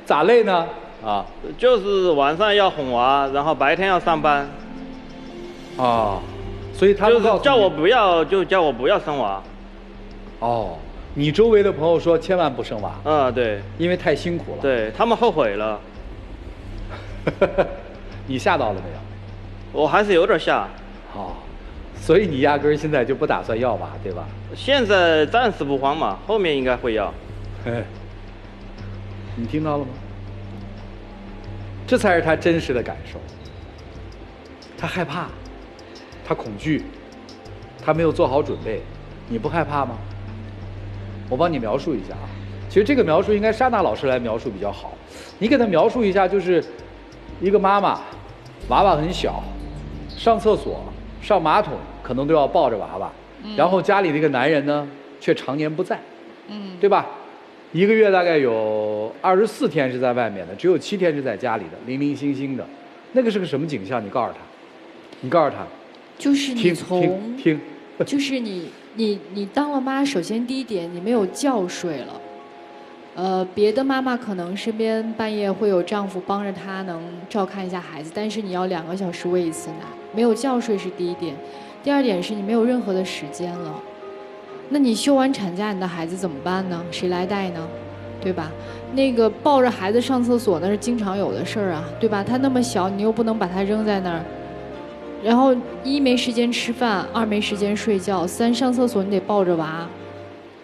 咋累呢？啊，就是晚上要哄娃，然后白天要上班。啊，所以他们就是叫我不要，就叫我不要生娃。哦。你周围的朋友说千万不生娃。对，因为太辛苦了。对他们后悔了。你吓到了没有？我还是有点吓。所以你压根儿现在就不打算要娃，对吧？现在暂时不慌嘛，后面应该会要。你听到了吗？这才是他真实的感受。他害怕，他恐惧，他没有做好准备。你不害怕吗？我帮你描述一下啊，其实这个描述应该莎娜老师来描述比较好。你给他描述一下，就是一个妈妈，娃娃很小，上厕所、上马桶可能都要抱着娃娃，然后家里那个男人呢却常年不在，对吧？1个月大概有24天是在外面的，只有7天是在家里的，零零星星的。那个是个什么景象？你告诉他，你告诉他，就是你从听，就是你当了妈，首先第一点，你没有觉睡了，别的妈妈可能身边半夜会有丈夫帮着她能照看一下孩子，但是你要2个小时喂一次奶，没有觉睡是第一点，第二点是你没有任何的时间了。那你休完产假，你的孩子怎么办呢？谁来带呢？对吧？那个抱着孩子上厕所那是经常有的事儿啊，对吧？他那么小，你又不能把他扔在那儿。然后1没时间吃饭，2没时间睡觉，3上厕所你得抱着娃，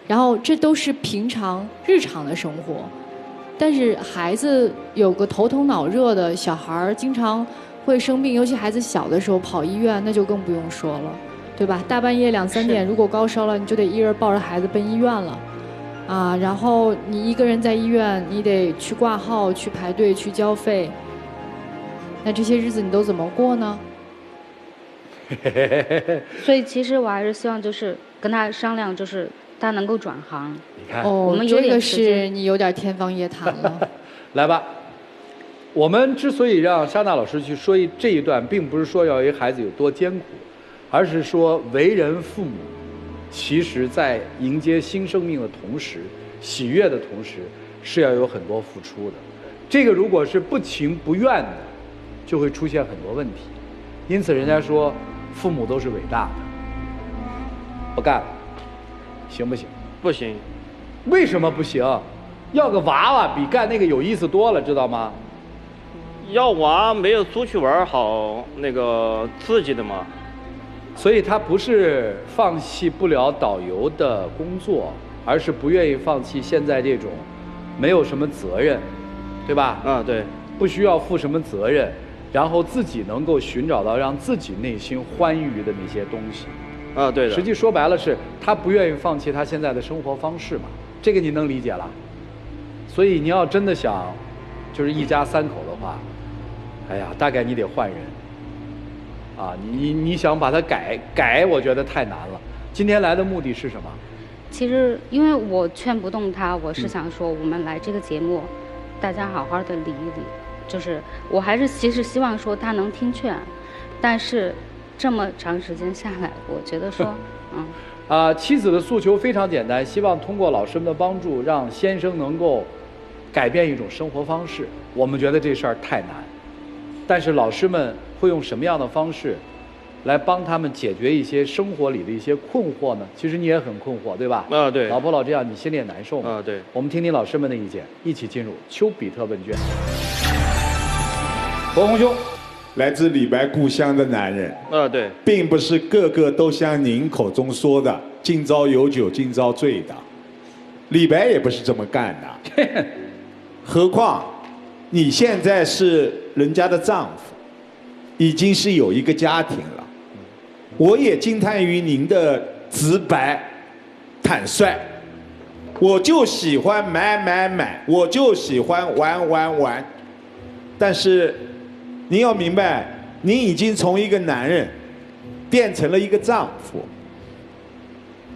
然后这都是平常日常的生活。但是孩子有个头疼脑热的小孩儿，经常会生病，尤其孩子小的时候跑医院，那就更不用说了，对吧？大半夜2、3点，如果高烧了，你就得一人抱着孩子奔医院了。啊，然后你一个人在医院，你得去挂号、去排队、去交费。那这些日子你都怎么过呢？所以其实我还是希望就是跟他商量，就是他能够转行。你看，哦，我们有这个点时间是你有点天方夜谭了。来吧，我们之所以让莎娜老师去说这一段，并不是说要一个孩子有多艰苦，而是说为人父母，其实在迎接新生命的同时，喜悦的同时，是要有很多付出的。这个如果是不情不愿的，就会出现很多问题。因此，人家说父母都是伟大的。不干了，行不行？不行。为什么不行？要个娃娃比干那个有意思多了，知道吗？要娃没有出去玩好那个刺激的嘛。所以他不是放弃不了导游的工作，而是不愿意放弃现在这种没有什么责任，对吧？啊，对。不需要负什么责任，然后自己能够寻找到让自己内心欢愉的那些东西。啊，对的。实际说白了是他不愿意放弃他现在的生活方式嘛，这个你能理解了。所以你要真的想，就是一家3口的话，哎呀，大概你得换人。啊，你想把它改，我觉得太难了。今天来的目的是什么？其实因为我劝不动他，我是想说我们来这个节目，大家好好的理一理。就是我还是其实希望说他能听劝，但是这么长时间下来，我觉得说，妻子的诉求非常简单，希望通过老师们的帮助，让先生能够改变一种生活方式。我们觉得这事儿太难，但是老师们会用什么样的方式来帮他们解决一些生活里的一些困惑呢？其实你也很困惑，对吧？啊，对。老婆老这样，你心里也难受嘛？啊，对。我们听听老师们的意见，一起进入丘比特问卷。伯鸿兄，来自李白故乡的男人，对，并不是个个都像您口中说的“今朝有酒今朝醉”的。李白也不是这么干的。何况，你现在是人家的丈夫，已经是有一个家庭了。我也惊叹于您的直白、坦率。我就喜欢买，我就喜欢玩。但是，您要明白，您已经从一个男人变成了一个丈夫。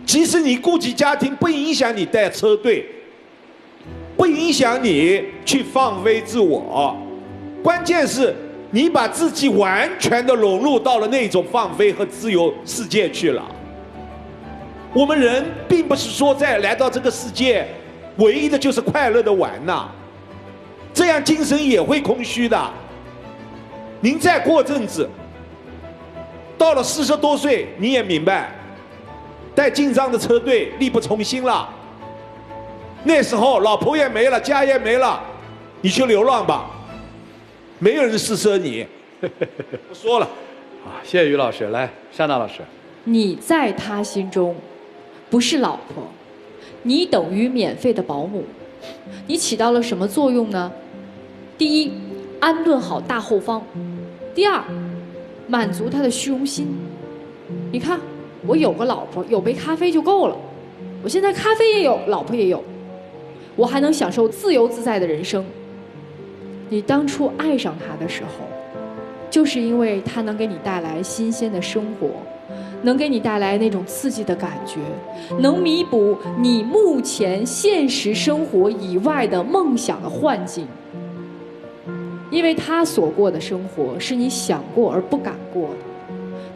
其实你顾及家庭，不影响你带车队，不影响你去放飞自我。关键是你把自己完全的融入到了那种放飞和自由世界去了。我们人并不是说在来到这个世界，唯一的就是快乐的玩呐，这样精神也会空虚的。您再过阵子，到了40多岁，你也明白，带进账的车队力不从心了。那时候老婆也没了，家也没了，你去流浪吧，没有人施舍你。不说了。谢谢于老师，来，莎娜老师。你在他心中不是老婆，你等于免费的保姆。你起到了什么作用呢？第一，安顿好大后方；第二，满足他的虚荣心。你看，我有个老婆，有杯咖啡就够了。我现在咖啡也有，老婆也有，我还能享受自由自在的人生。你当初爱上他的时候，就是因为他能给你带来新鲜的生活，能给你带来那种刺激的感觉，能弥补你目前现实生活以外的梦想的幻境。因为他所过的生活是你想过而不敢过的，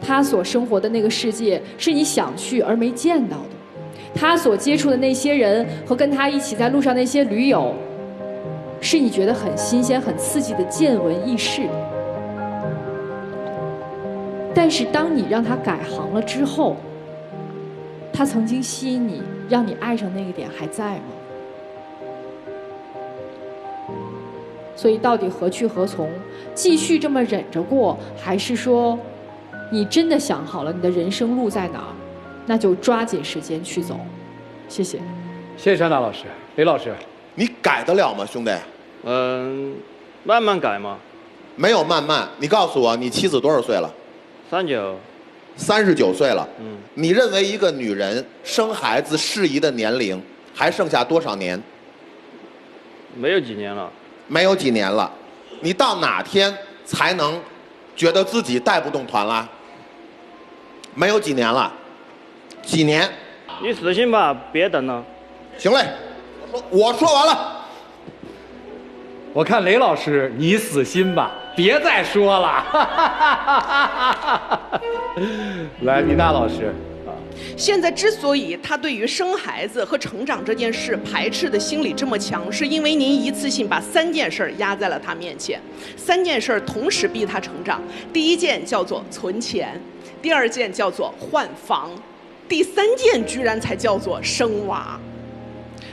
他所生活的那个世界是你想去而没见到的，他所接触的那些人和跟他一起在路上那些驴友，是你觉得很新鲜、很刺激的见闻轶事。但是当你让他改行了之后，他曾经吸引你、让你爱上那个点还在吗？所以到底何去何从？继续这么忍着过，还是说你真的想好了你的人生路在哪儿，那就抓紧时间去走。谢谢。谢谢山大老师。雷老师，你改得了吗，兄弟？慢慢改嘛。没有慢慢，你告诉我，你妻子多少岁了？39。39岁了。你认为一个女人生孩子适宜的年龄还剩下多少年？没有几年了。没有几年了，你到哪天才能觉得自己带不动团了？没有几年了，几年？你死心吧，别等了。行嘞，我说完了。我看雷老师，你死心吧，别再说了。来，米娜老师。现在之所以他对于生孩子和成长这件事排斥的心理这么强，是因为您一次性把3件事压在了他面前，3件事同时逼他成长。第一件叫做存钱，第2件叫做换房，第3件居然才叫做生娃。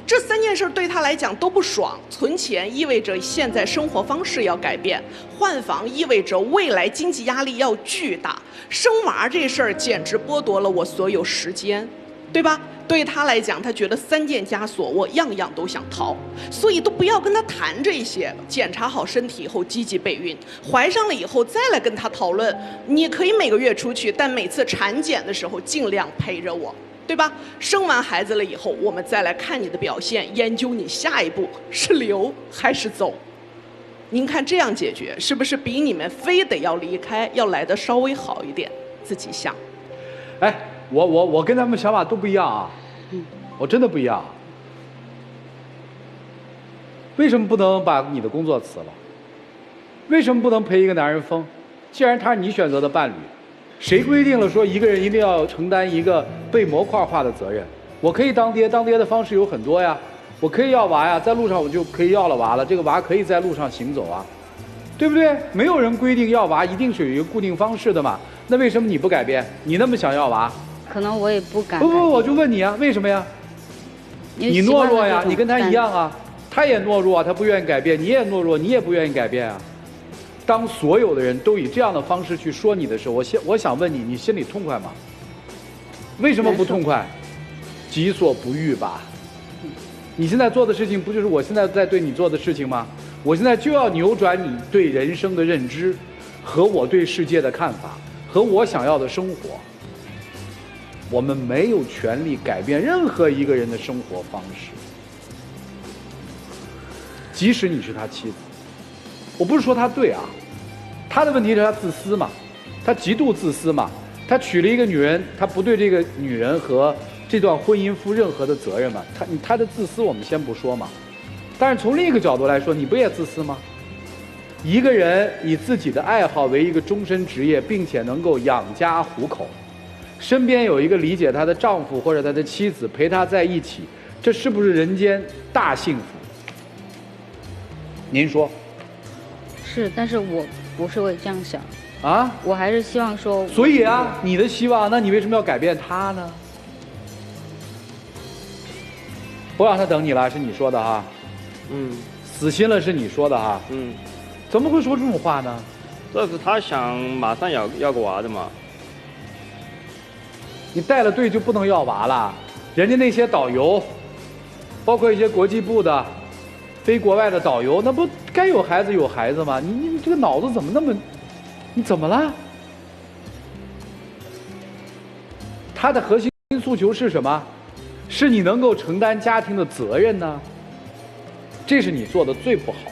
这3件事对他来讲都不爽。存钱意味着现在生活方式要改变，换房意味着未来经济压力要巨大，生娃这事儿简直剥夺了我所有时间，对吧？对他来讲，他觉得3件枷锁我样样都想逃，所以都不要跟他谈这些。检查好身体以后积极备孕，怀上了以后再来跟他讨论。你可以每个月出去，但每次产检的时候尽量陪着我，对吧？生完孩子了以后，我们再来看你的表现，研究你下一步是留还是走。您看这样解决是不是比你们非得要离开要来的稍微好一点？自己想。哎，我跟他们想法都不一样啊，我真的不一样。为什么不能把你的工作辞了？为什么不能陪一个男人疯？既然他是你选择的伴侣，谁规定了说一个人一定要承担一个被模块化的责任？我可以当爹，当爹的方式有很多呀。我可以要娃呀，在路上我就可以要了娃了，这个娃可以在路上行走啊，对不对？没有人规定要娃一定是有一个固定方式的嘛。那为什么你不改变？你那么想要娃？可能我也不敢。不，我就问你啊，为什么呀？你懦弱呀，你跟他一样啊，他也懦弱啊，他不愿意改变，你也懦弱，你也不愿意改变啊。当所有的人都以这样的方式去说你的时候，我想问你，你心里痛快吗？为什么不痛快？己所不欲吧。你现在做的事情不就是我现在在对你做的事情吗？我现在就要扭转你对人生的认知，和我对世界的看法，和我想要的生活。我们没有权利改变任何一个人的生活方式，即使你是他妻子。我不是说他对啊，他的问题是他自私嘛，他极度自私嘛，他娶了一个女人，他不对这个女人和这段婚姻负任何的责任嘛？他的自私我们先不说嘛，但是从另一个角度来说，你不也自私吗？一个人以自己的爱好为一个终身职业，并且能够养家糊口，身边有一个理解她的丈夫或者她的妻子陪她在一起，这是不是人间大幸福？您说？是，但是我不是会这样想啊，我还是希望说。所以啊，你的希望，那你为什么要改变他呢？不让他等你了，是你说的哈。死心了是你说的哈。怎么会说这种话呢？这是他想马上要个娃的嘛。你带了队就不能要娃了？人家那些导游，包括一些国际部的、飞国外的导游，那不该有孩子有孩子吗？你这个脑子怎么那么……你怎么了？他的核心诉求是什么？是你能够承担家庭的责任呢？这是你做的最不好的。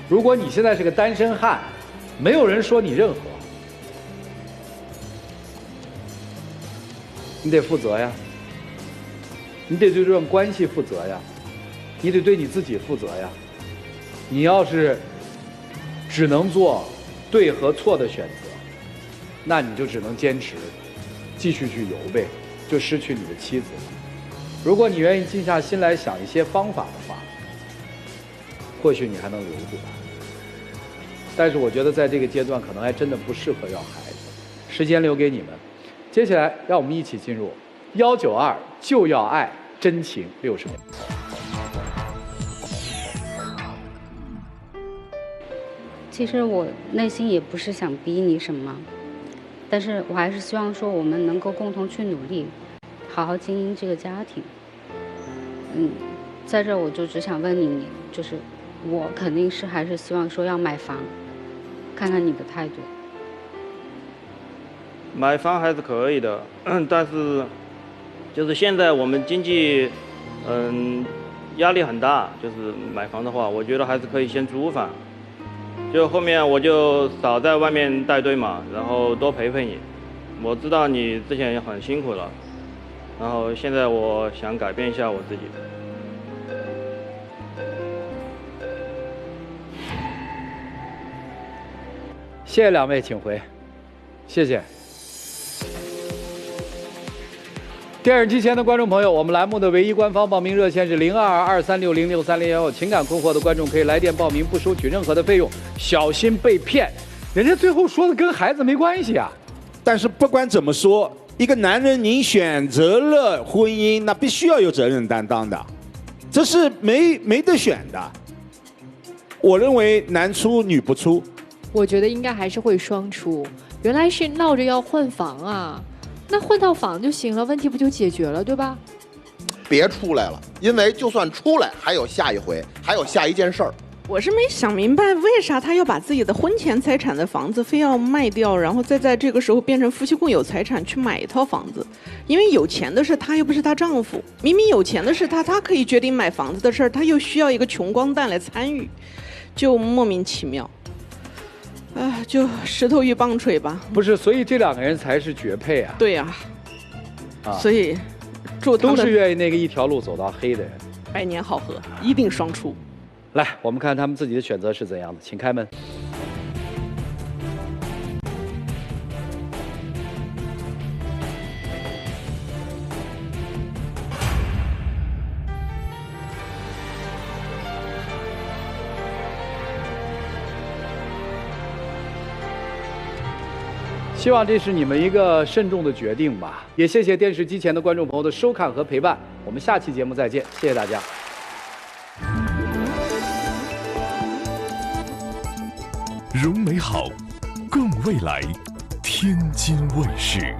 如果你现在是个单身汉，没有人说你任何，你得负责呀，你得对这段关系负责呀，你得对你自己负责呀。你要是只能做对和错的选择，那你就只能坚持，继续去游呗，就失去你的妻子了。如果你愿意静下心来想一些方法的话，或许你还能留住他。但是我觉得在这个阶段，可能还真的不适合要孩子。时间留给你们，接下来让我们一起进入192就要爱真情60秒。其实我内心也不是想逼你什么，但是我还是希望说我们能够共同去努力，好好经营这个家庭。在这我就只想问你，就是我肯定是还是希望说要买房，看看你的态度。买房还是可以的，但是就是现在我们经济压力很大，就是买房的话，我觉得还是可以先租房。就后面我就少在外面带队嘛，然后多陪陪你。我知道你之前也很辛苦了，然后现在我想改变一下我自己。谢谢两位，请回。谢谢。电视机前的观众朋友，我们栏目的唯一官方报名热线是0223606301，情感困惑的观众可以来电报名，不收取任何的费用，小心被骗。人家最后说的跟孩子没关系啊。但是不管怎么说，一个男人您选择了婚姻，那必须要有责任担当的，这是没得选的。我认为男出女不出。我觉得应该还是会双出。原来是闹着要换房啊。那换套房就行了，问题不就解决了，对吧？别出来了，因为就算出来，还有下一回，还有下一件事儿。我是没想明白，为啥他要把自己的婚前财产的房子非要卖掉，然后再在这个时候变成夫妻共有财产去买一套房子？因为有钱的是他，又不是她丈夫。明明有钱的是他，他可以决定买房子的事儿，他又需要一个穷光蛋来参与，就莫名其妙。就石头遇棒槌吧。不是，所以这两个人才是绝配啊。对呀。所以，祝他们都是愿意那个一条路走到黑的人。百年好合，一定双出。来，我们看他们自己的选择是怎样的，请开门。希望这是你们一个慎重的决定吧，也谢谢电视机前的观众朋友的收看和陪伴，我们下期节目再见，谢谢大家。容美好，共未来，天津卫视。